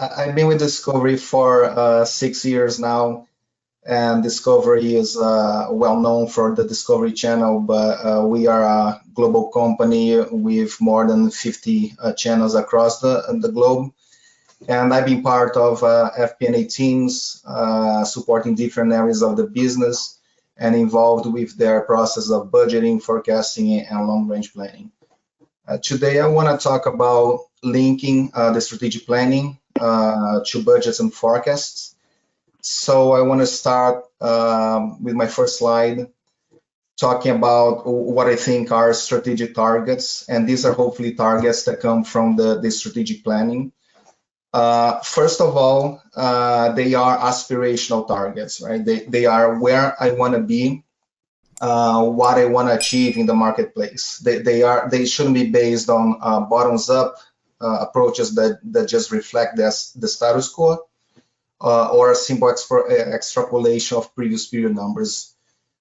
I've been with Discovery for 6 years now, and Discovery is well known for the Discovery Channel, but we are a global company with more than 50 channels across the globe. And I've been part of FP&A teams supporting different areas of the business and involved with their process of budgeting, forecasting, and long-range planning. Today, I want to talk about linking the strategic planning to budgets and forecasts. So I want to start with my first slide, talking about what I think are strategic targets, and these are hopefully targets that come from the strategic planning. First of all, they are aspirational targets, right? They are where I want to be, what I want to achieve in the marketplace. They shouldn't be based on bottoms-up approaches that just reflect the status quo or a simple extrapolation of previous period numbers.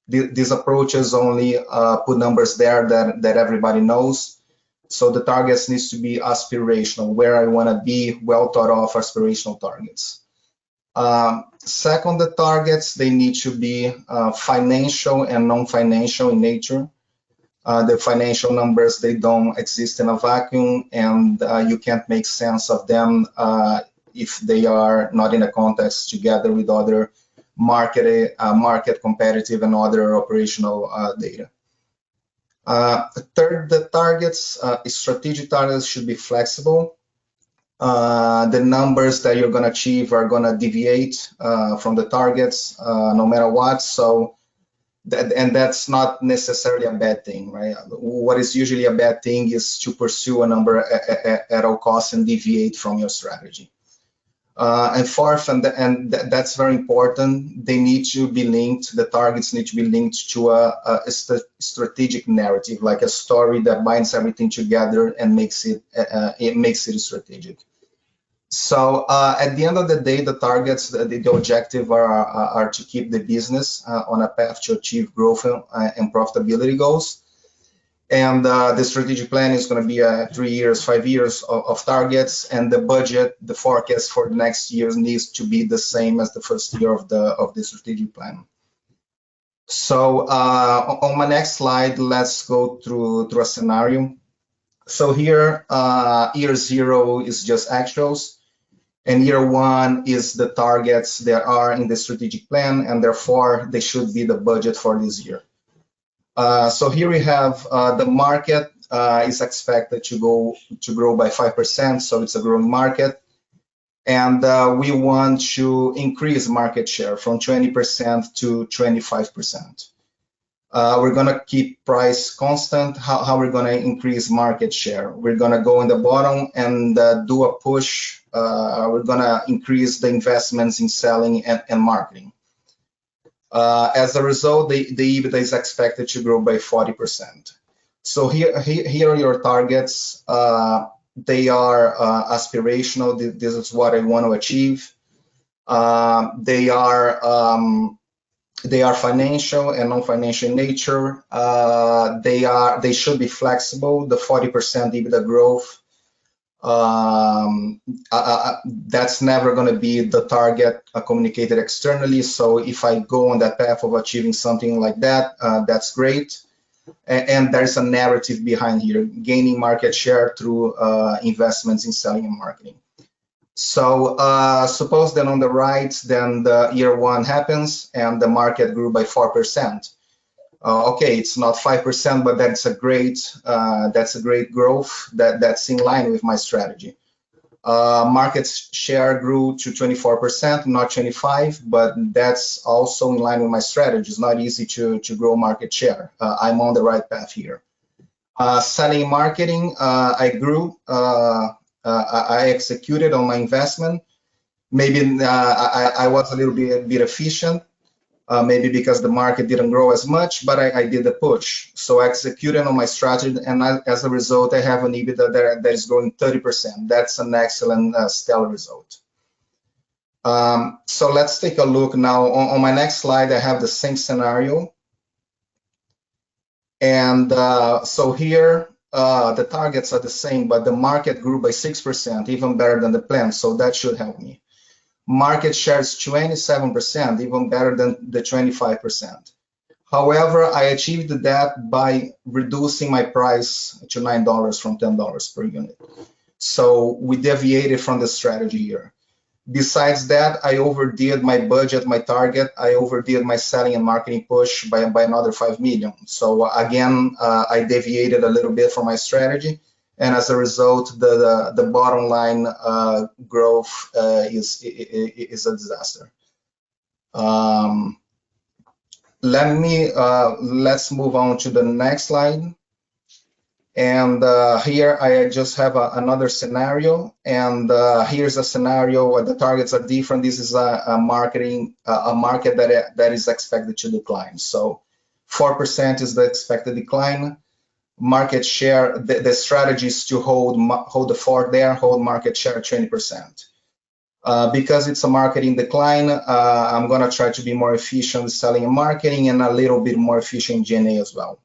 These approaches only put numbers there that everybody knows. So the targets needs to be aspirational, where I want to be, well thought of aspirational targets. Second, the targets, they need to be financial and non-financial in nature. The financial numbers, they don't exist in a vacuum, and you can't make sense of them if they are not in a context together with other market competitive and other operational data. Third, the targets, strategic targets should be flexible. The numbers that you're going to achieve are going to deviate from the targets no matter what. So, that's not necessarily a bad thing, right? What is usually a bad thing is to pursue a number at all costs and deviate from your strategy. And fourth, and that's very important, they need to be linked, the targets need to be linked to a strategic narrative, like a story that binds everything together and makes it strategic. So at the end of the day, the targets, the objective are to keep the business on a path to achieve growth and profitability goals. And the strategic plan is going to be 3 years, 5 years of targets, and the budget, the forecast for the next year needs to be the same as the first year of the strategic plan. So on my next slide, let's go through a scenario. So here, year 0 is just actuals, and year 1 is the targets that are in the strategic plan, and therefore they should be the budget for this year. So here we have the market is expected to grow by 5%, so it's a growing market, and we want to increase market share from 20% to 25%. We're going to keep price constant. How we're going to increase market share? We're going to go in the bottom and do a push. We're going to increase the investments in selling and marketing. As a result, the EBITDA is expected to grow by 40%. So here are your targets. They are aspirational. This is what I want to achieve. They are financial and non-financial in nature. They should be flexible. The 40% EBITDA growth, that's never going to be the target communicated externally. So if I go on that path of achieving something like that, that's great. And there's a narrative behind here, gaining market share through investments in selling and marketing. So suppose then on the right, then the year 1 happens and the market grew by 4%. Okay, it's not 5%, but that's a great growth. That's in line with my strategy. Market share grew to 24%, not 25%, but that's also in line with my strategy. It's not easy to grow market share. I'm on the right path here. Selling and marketing, I grew. I executed on my investment. Maybe I was a little bit efficient. Maybe because the market didn't grow as much, but I did the push. So I executed on my strategy, and as a result, I have an EBITDA that is growing 30%. That's an excellent, stellar result. So let's take a look now. On my next slide, I have the same scenario. And so here, the targets are the same, but the market grew by 6%, even better than the plan, so that should help me. Market share is 27%, even better than the 25%. However, I achieved that by reducing my price to $9 from $10 per unit. So we deviated from the strategy here. Besides that, I overdid my budget, my target. I overdid my selling and marketing push by another 5 million. So again, I deviated a little bit from my strategy. And as a result, the bottom line growth is a disaster. Let's move on to the next slide. And here I just have another scenario, and here's a scenario where the targets are different. This is a market that is expected to decline. So 4% is the expected decline. Market share, the strategy is to hold the fort there, hold market share at 20%. Because it's a marketing decline, I'm going to try to be more efficient with selling and marketing, and a little bit more efficient in G&A as well.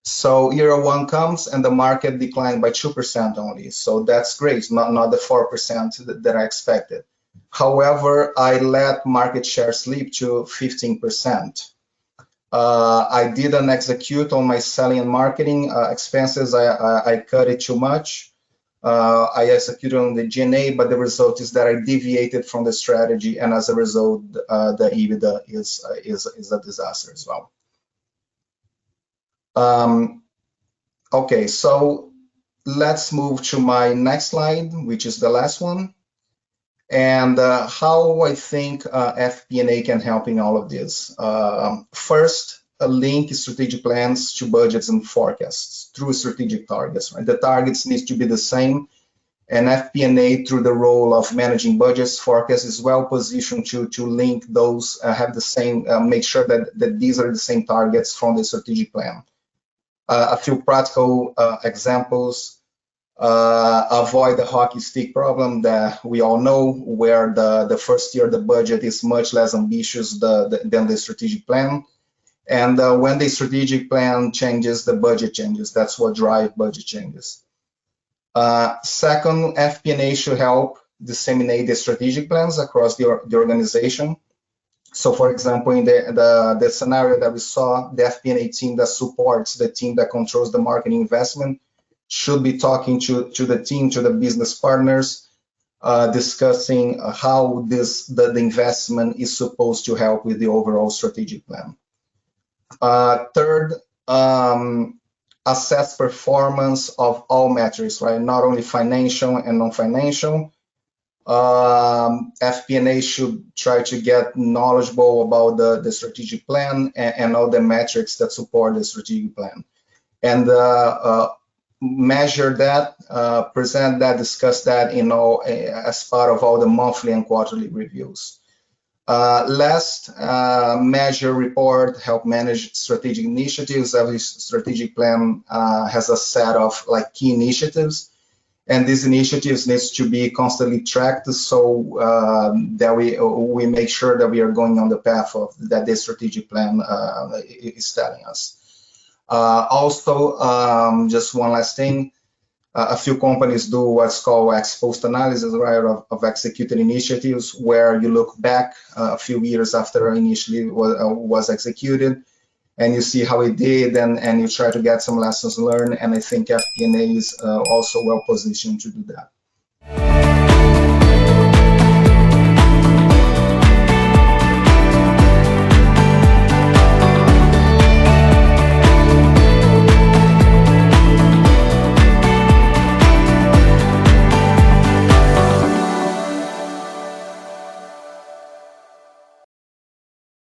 So year one comes and the market declined by 2% only. So that's great, not the 4% that I expected. However, I let market share slip to 15%. I didn't execute on my selling and marketing expenses. I cut it too much. I executed on the G&A, but the result is that I deviated from the strategy, and as a result, the EBITDA is a disaster as well. Okay, so let's move to my next slide, which is the last one, and how I think FP&A can help in all of this. First, link strategic plans to budgets and forecasts through strategic targets. Right? The targets need to be the same, and FP&A, through the role of managing budgets, forecasts, is well positioned to link those, have the same, make sure that these are the same targets from the strategic plan. A few practical examples. Avoid the hockey stick problem that we all know, where the first year the budget is much less ambitious than the strategic plan. And when the strategic plan changes, the budget changes. That's what drives budget changes. Second, FP&A should help disseminate the strategic plans across the organization. So, for example, in the scenario that we saw, the FP&A team that supports the team that controls the marketing investment should be talking to the team, to the business partners, discussing how the investment is supposed to help with the overall strategic plan. Third, assess performance of all metrics, right? Not only financial and non-financial. FP&A should try to get knowledgeable about the strategic plan and all the metrics that support the strategic plan, and measure that, present that, discuss that as part of all the monthly and quarterly reviews. Last, measure, report, help manage strategic initiatives. Every strategic plan has a set of key initiatives, and these initiatives needs to be constantly tracked, so that we make sure that we are going on the path of that the strategic plan is telling us. Also, just one last thing. A few companies do what's called ex-post analysis, right, of executed initiatives, where you look back a few years after initially was executed, and you see how it did, and you try to get some lessons learned. And I think FP&A is also well positioned to do that.